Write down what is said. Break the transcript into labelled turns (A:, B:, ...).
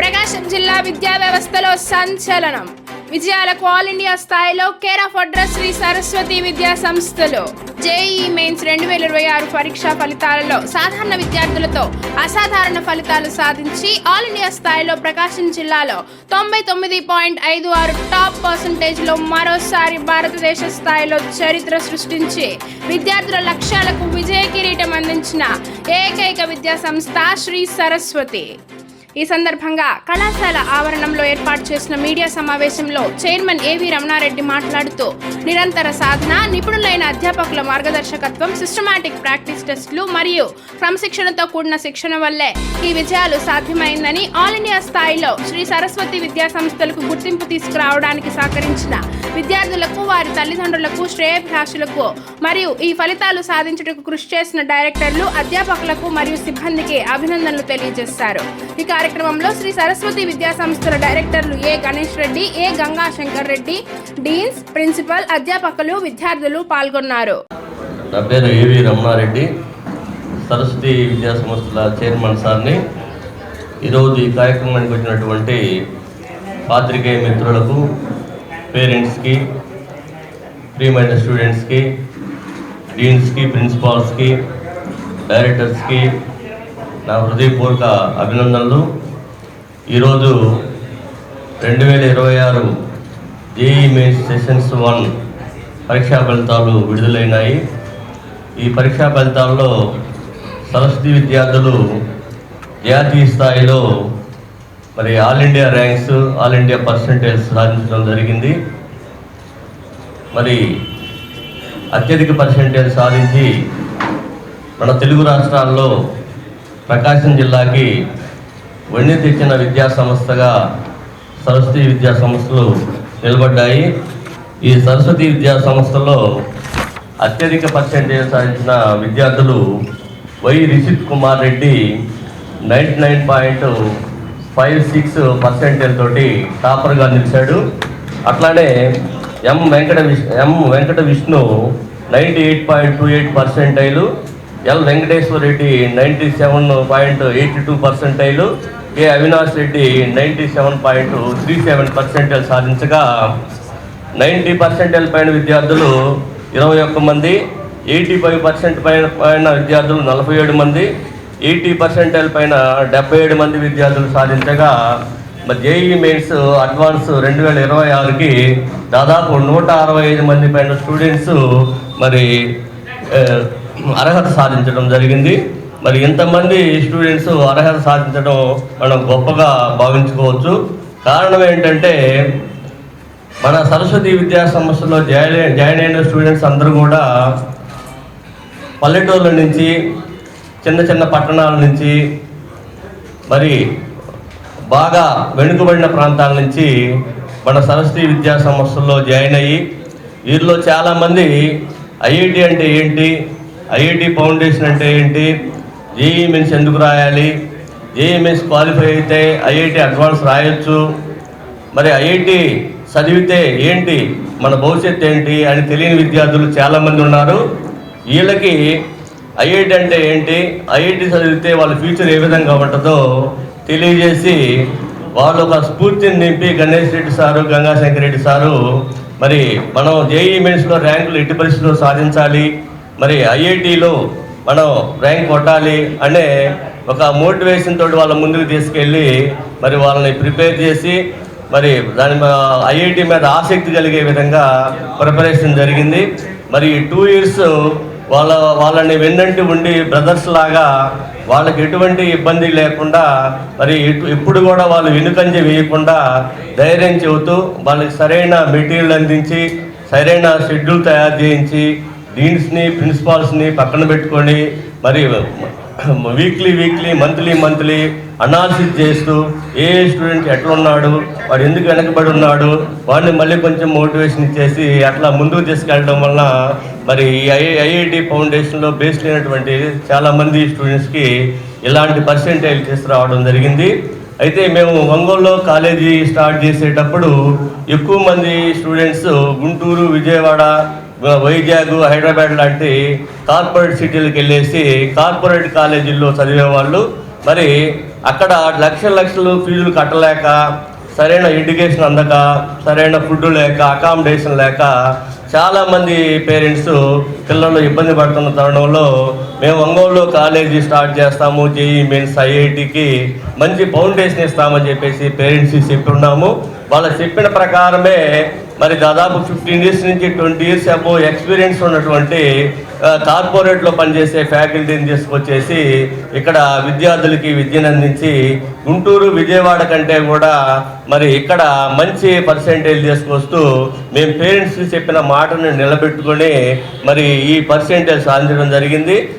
A: ప్రకాశం జిల్లా విద్యా వ్యవస్థలో సంచలనం. విజయాలకు ఆల్ ఇండియా స్థాయిలో care of address Shri Saraswati విద్యా సంస్థలో జేఈఈ మెయిన్స్ 2026 పరీక్షా ఫలితాలలో సాధారణ విద్యార్థులతో అసాధారణ ఫలితాలు సాధించి ఆల్ ఇండియా స్థాయిలో ప్రకాశం జిల్లాలో 99.56 టాప్ పర్సంటేజ్లో మరోసారి భారతదేశ స్థాయిలో చరిత్ర సృష్టించి విద్యార్థుల లక్ష్యాలకు విజయ కిరీటం అందించిన ఏకైక విద్యా సంస్థ శ్రీ సరస్వతి. ఈ సందర్భంగా కళాశాల ఆవరణంలో ఏర్పాటు చేసిన మీడియా సమావేశంలో చైర్మన్ ఏవి రమణారెడ్డి మాట్లాడుతూ నిరంతర సాధన, నిపుణులైన అధ్యాపకుల మార్గదర్శకత్వం, సిస్టమాటిక్ ప్రాక్టీస్ టెస్టులు మరియు క్రమశిక్షణతో కూడిన శిక్షణ వల్లే ఈ విజయాలు సాధ్యమైందని, ఆల్ ఇండియా స్థాయిలో శ్రీ సరస్వతి విద్యా సంస్థలకు గుర్తింపు తీసుకురావడానికి సహకరించిన విద్యార్థులకు, వారి తల్లిదండ్రులకు, శ్రేయోభిలాషులకు మరియు ఈ ఫలితాలు సాధించుటకు కృషి చేసిన డైరెక్టర్లు, అధ్యాపకులకు మరియు సిబ్బందికి అభినందనలు తెలియజేశారు. ఈ కార్యక్రమంలో శ్రీ సరస్వతి విద్యా సంస్థల డైరెక్టర్లు ఏ గణేష్ రెడ్డి, ఏ గంగా శంకర్ రెడ్డి, డీన్స్, ప్రిన్సిపల్, అధ్యాపకులు, విద్యార్థులు పాల్గొన్నారు.
B: నా పేరు ఏవి రమణారెడ్డి, సరస్వతి విద్యా సంస్థల చైర్మన్ సార్ని. ఈరోజు ఈ కార్యక్రమానికి వచ్చినటువంటి పాత్రికేయ మిత్రులకు, పేరెంట్స్కి, ప్రియమైన స్టూడెంట్స్కి, డీన్స్కి, ప్రిన్సిపాల్స్కి, డైరెక్టర్స్కి నా హృదయపూర్వక అభినందనలు. ఈరోజు 2026 జేఈఈ మెయిన్స్ సెషన్స్ 1 పరీక్షా ఫలితాలు విడుదలైనాయి. ఈ పరీక్షా ఫలితాల్లో సరస్వతి విద్యార్థులు జాతీయ స్థాయిలో మరి all India ranks, all India percentage సాధించడం జరిగింది. మరి అత్యధిక పర్సంటేజ్ సాధించి మన తెలుగు రాష్ట్రాల్లో ప్రకాశం జిల్లాకి వన్నె తెచ్చిన విద్యా సంస్థగా సరస్వతి విద్యా సంస్థలు నిలబడ్డాయి. ఈ సరస్వతి విద్యా సంస్థలో అత్యధిక పర్సెంటేజ్ సాధించిన విద్యార్థులు వై రిషిత్ కుమార్ రెడ్డి 99.56% తోటి టాపర్గా నిలిచాడు. అట్లానే ఎం వెంకట విష్ణు 98.28%, ఎల్ వెంకటేశ్వర రెడ్డి 97.82%, కె అవినాష్ రెడ్డి 97.37% సాధించగా 90% పైన విద్యార్థులు 21 మంది, 85% పైన విద్యార్థులు 47 మంది, 80% పైన 77 మంది విద్యార్థులు సాధించగా మరి జేఈఈ మెయిన్స్ అడ్వాన్స్ 2026కి దాదాపు 165 మంది పైన స్టూడెంట్స్ మరి అర్హత సాధించడం జరిగింది. మరి ఇంతమంది స్టూడెంట్స్ అర్హత సాధించడం మనం గొప్పగా భావించుకోవచ్చు. కారణం ఏంటంటే మన సరస్వతి విద్యా సంస్థలో జాయిన్ అయిన స్టూడెంట్స్ అందరూ కూడా పల్లెటూళ్ళ నుంచి, చిన్న చిన్న పట్టణాల నుంచి, మరి బాగా వెనుకబడిన ప్రాంతాల నుంచి మన సరస్వతి విద్యా సంస్థల్లో జాయిన్ అయ్యి, వీరిలో చాలామంది ఐఐటి అంటే ఏంటి, ఐఐటి ఫౌండేషన్ అంటే ఏంటి, జేఈఈ మెయిన్స్ ఎందుకు రాయాలి, జేఈఈ మెయిన్స్ క్వాలిఫై అయితే ఐఐటి అడ్వాన్స్ రాయొచ్చు, మరి ఐఐటి చదివితే ఏంటి, మన భవిష్యత్తు ఏంటి అని తెలియని విద్యార్థులు చాలామంది ఉన్నారు. వీళ్ళకి ఐఐటి అంటే ఏంటి, ఐఐటి చదివితే వాళ్ళ ఫ్యూచర్ ఏ విధంగా ఉంటుందో తెలియజేసి వాళ్ళు ఒక స్ఫూర్తిని నింపి గణేష్ రెడ్డి సారు, గంగా శంకర్ రెడ్డి సారు మరి మనం జేఈఈ మెయిన్స్లో ర్యాంకులు ఎట్టి పరిస్థితుల్లో సాధించాలి, మరి ఐఐటిలో మనం ర్యాంక్ కొట్టాలి అనే ఒక మోటివేషన్ తోటి వాళ్ళ ముందుకు తీసుకెళ్ళి మరి వాళ్ళని ప్రిపేర్ చేసి మరి దాని ఐఐటి మీద ఆసక్తి కలిగే విధంగా ప్రిపరేషన్ జరిగింది. మరి 2 years వాళ్ళని వెన్నంటి ఉండి బ్రదర్స్ లాగా వాళ్ళకి ఎటువంటి ఇబ్బంది లేకుండా మరి ఎప్పుడు కూడా వాళ్ళు వెనుకంజ వేయకుండా ధైర్యం చెబుతూ వాళ్ళకి సరైన మెటీరియల్ అందించి, సరైన షెడ్యూల్ తయారు చేయించి, డీన్స్ని, ప్రిన్సిపాల్స్ని పక్కన పెట్టుకొని మరి వీక్లీ మంత్లీ అనాలిసిస్ చేస్తూ ఏ స్టూడెంట్ ఎట్లా ఉన్నాడు, వాడు ఎందుకు వెనకబడి ఉన్నాడు, వాడిని మళ్ళీ కొంచెం మోటివేషన్ ఇచ్చేసి అట్లా ముందుకు తీసుకెళ్ళడం వల్ల మరి ఐఐటి ఫౌండేషన్లో బేస్ లేనటువంటి చాలామంది స్టూడెంట్స్కి ఇలాంటి పర్సెంటేజ్ తీసుకురావడం జరిగింది. అయితే మేము ఒంగోలులో కాలేజీ స్టార్ట్ చేసేటప్పుడు ఎక్కువ మంది స్టూడెంట్స్ గుంటూరు, విజయవాడ, వైజాగ్, హైదరాబాద్ లాంటి కార్పొరేట్ సిటీలకు వెళ్ళేసి కార్పొరేట్ కాలేజీల్లో చదివేవాళ్ళు. మరి అక్కడ లక్షలు ఫీజులు కట్టలేక, సరైన ఎడ్యుకేషన్ అందక, సరైన ఫుడ్ లేక, అకామిడేషన్ లేక చాలామంది పేరెంట్స్ పిల్లలు ఇబ్బంది పడుతున్న తరుణంలో మేము ఒంగోలులో కాలేజీ స్టార్ట్ చేస్తాము, జేఈ మెయిన్స్ ఐఐటికి మంచి ఫౌండేషన్ ఇస్తామని చెప్పేసి పేరెంట్స్కి చెప్తున్నాము. వాళ్ళు చెప్పిన ప్రకారమే మరి దాదాపు 15 years నుంచి 20 years అబో ఎక్స్పీరియన్స్ ఉన్నటువంటి కార్పొరేట్లో పనిచేసే ఫ్యాకల్టీని తీసుకొచ్చేసి ఇక్కడ విద్యార్థులకి విద్యను అందించి గుంటూరు, విజయవాడ కంటే కూడా మరి ఇక్కడ మంచి పర్సెంటేజ్ తీసుకొస్తూ మేము పేరెంట్స్కి చెప్పిన మాటను నిలబెట్టుకొని మరి ఈ పర్సెంటేజ్ సాధించడం జరిగింది.